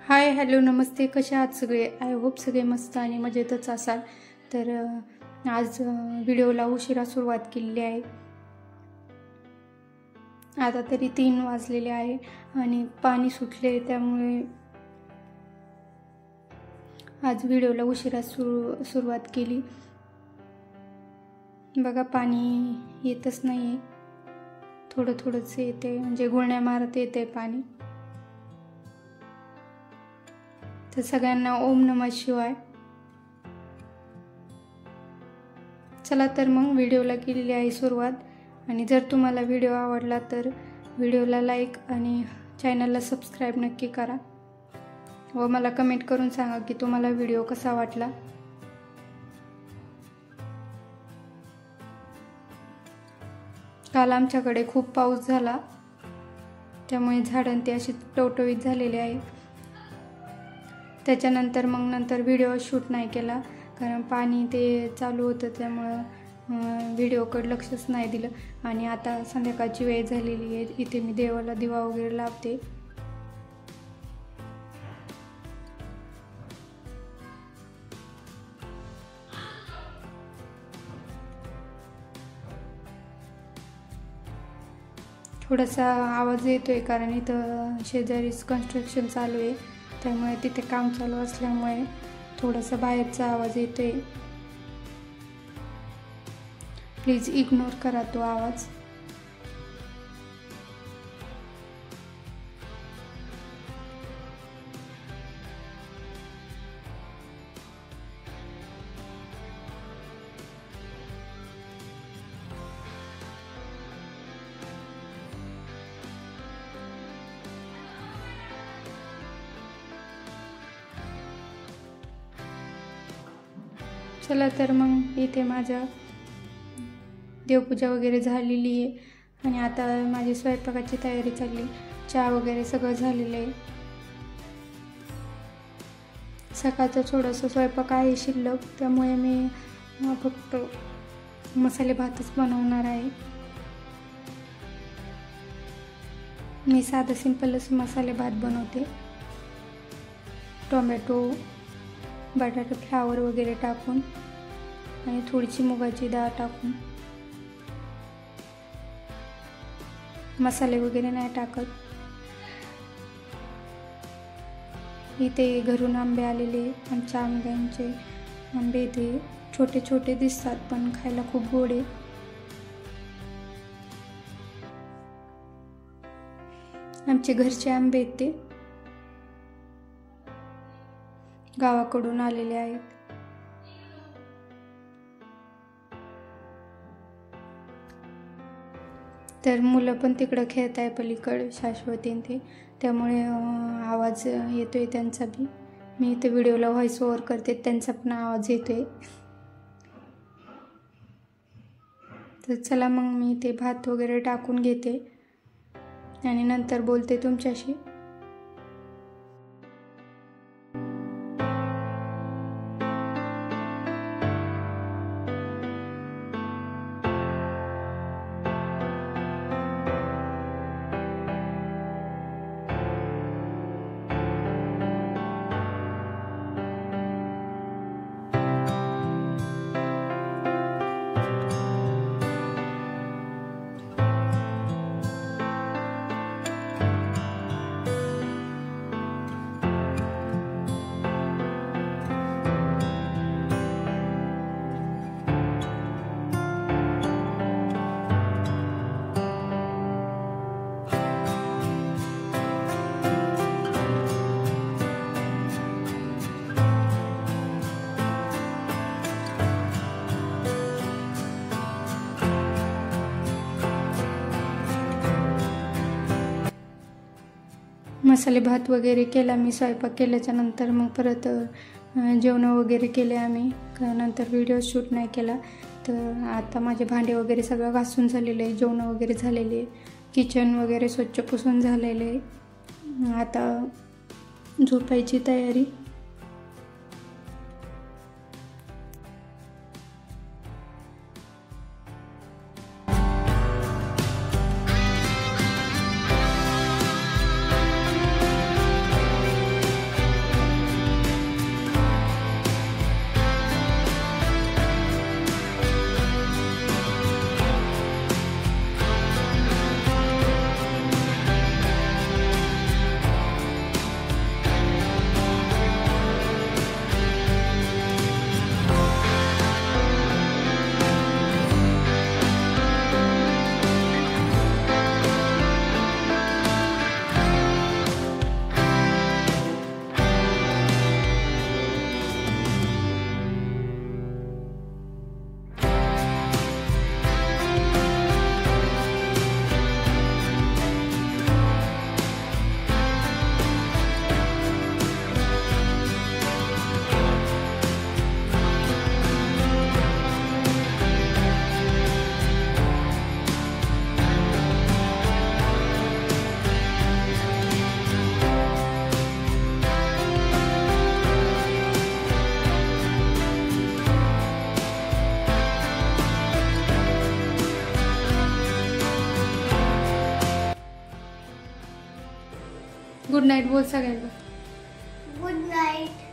Hi hello नमस्ते, कसे आहात सगळे? आय होप सगळे मस्त आणि मजेतच असाल. तर आज व्हिडिओला उशिरा सुरुवात केलेली आहे. आता तरी 3 वाजलेले आहे आणि पाणी सुटले, त्यामुळे आज व्हिडिओला उशिरा सुरुवात केली. बघा, पाणी येतच नाही आहे, थोडं थोडंच येते, म्हणजे गुळण्या मारत येते पाणी. तर सगळ्यांना ओम नमः शिवाय. चला तर मग व्हिडिओला केलेली आहे सुरुवात. आणि जर तुम्हाला व्हिडिओ आवडला तर व्हिडिओला लाईक आणि चॅनलला सबस्क्राईब नक्की करा व मला कमेंट करून सांगा की तुम्हाला व्हिडिओ कसा वाटला. काल आमच्याकडे खूप पाऊस झाला, त्यामुळे झाडं ते अशी टवटवीत झालेले आहेत. त्याच्यानंतर नंतर व्हिडिओ शूट नाही केला, कारण पाणी ते चालू होतं, त्यामुळं व्हिडिओकडे लक्षच नाही दिलं. आणि आता संध्याकाळची वेळ झालेली आहे, इथे मी देवाला दिवा वगैरे लावते. थोडासा आवाज येतोय कारण इथं शेजारीच कन्स्ट्रक्शन चालू आहे, त्यामुळे तिथे काम चालू असल्यामुळे थोडासा बाहेरचा आवाज येतोय. प्लीज इग्नोर करा तो आवाज. चला तर मग इथे माझ्या देवपूजा वगैरे झालेली आहे आणि आता माझी स्वयंपाकाची तयारी चालली. चहा वगैरे सगळं झालेलं आहे. सकाळचं थोडंसं स्वयंपाक आहे शिल्लक, त्यामुळे मी फक्त मसाले भातच बनवणार आहे. मी साधं सिंपलच मसाले भात बनवते. टोमॅटो, बटाटे, फ्लावर वगैरे टाकून आणि थोडीशी मुगाची डाळ टाकून. मसाले वगैरे नाही टाकत. इथे घरून आंबे आलेले, आमच्या आंब्यांचे आंबे इथे छोटे छोटे दिसतात, पण खायला खूप गोड आहे. आमचे घरचे आंबे आहेत, ते गावाकडून आलेले आहेत. तर मुलं पण तिकडं खेळत आहे पलीकडे, शाश्वतीन ते, त्यामुळे आवाज येतोय त्यांचा बी. मी इथे व्हिडिओला व्हॉइस ओव्हर करते, त्यांचा पण आवाज येतोय. तर चला मग मी ते भात वगैरे टाकून घेते आणि नंतर बोलते तुमच्याशी. मसाले भात वगैरे केला मी. स्वयंपाक केल्याच्या नंतर मग परत जेवण वगैरे केले आम्ही, नंतर व्हिडिओ शूट नाही केला. तर आता माझे भांडे वगैरे सगळं घासून झालेले आहे, जेवण वगैरे झालेले आहे, किचन वगैरे स्वच्छ पुसून झालेले आहे. आता झोपायची तयारी. गुड नाईट बोल सगळ्यांना. Good night.